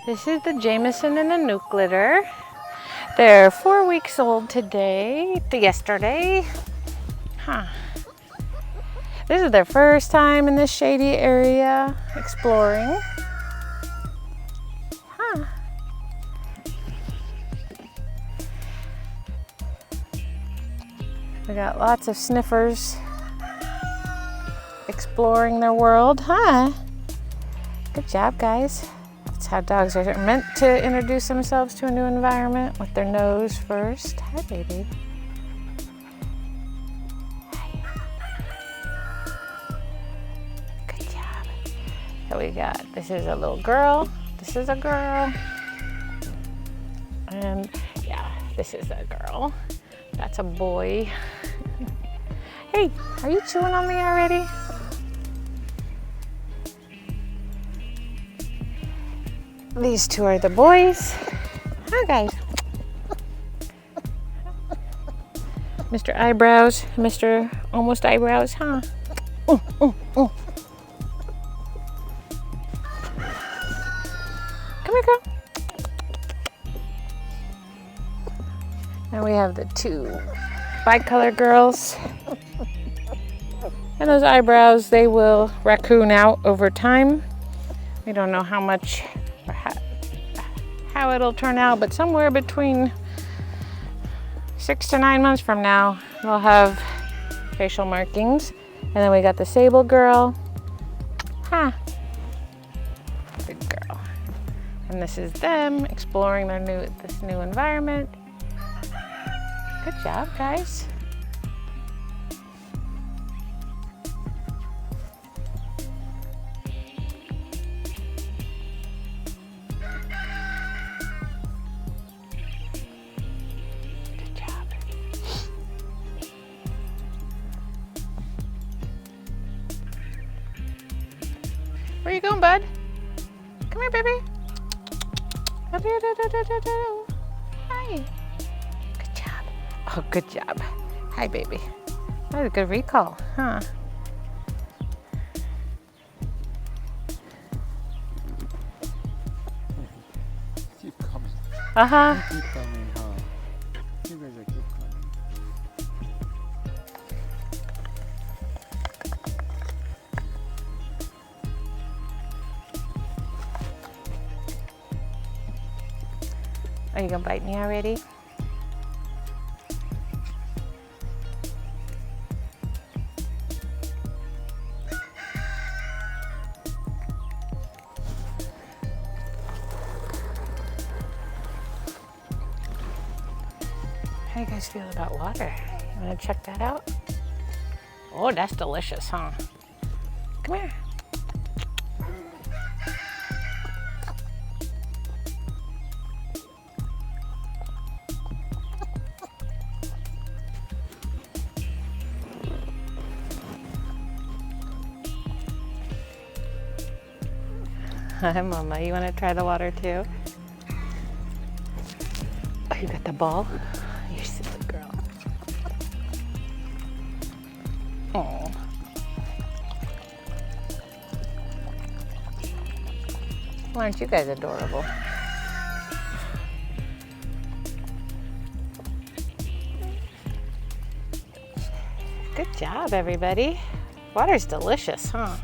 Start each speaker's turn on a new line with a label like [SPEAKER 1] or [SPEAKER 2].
[SPEAKER 1] This is the Jameson and Anouk litter. They're 4 weeks old today, yesterday. This is their first time in this shady area exploring. We got lots of sniffers exploring their world. Good job, guys. That's how dogs are meant to introduce themselves to a new environment, with their nose first. Hi, baby. Hi. Good job. So we got, this is a little girl, this is a girl, and yeah, this is a girl. That's a boy. Hey, are you chewing on me already? These two are the boys. Hi, guys. Mr. Eyebrows, Mr. Almost Eyebrows, huh? Come here, girl. And we have the two bicolor girls. And those eyebrows, they will raccoon out over time. We don't know how much or how it'll turn out, but somewhere between 6 to 9 months from now, they'll have facial markings. And then we got the sable girl. Good girl. And this is them exploring this new environment. Good job, guys. Good job. Where you going, bud? Come here, baby. Come here. Hi. Oh, good job. Hi, baby. That was a good recall, huh?
[SPEAKER 2] Keep coming. Keep coming, huh? You guys are keep coming.
[SPEAKER 1] Are you gonna bite me already? How do you guys feel about water? You wanna check that out? Oh, that's delicious, huh? Come here. Hi, Mama. You wanna try the water too? Oh, you got the ball? You silly girl. Oh. Well, aren't you guys adorable? Good job, everybody. Water's delicious, huh?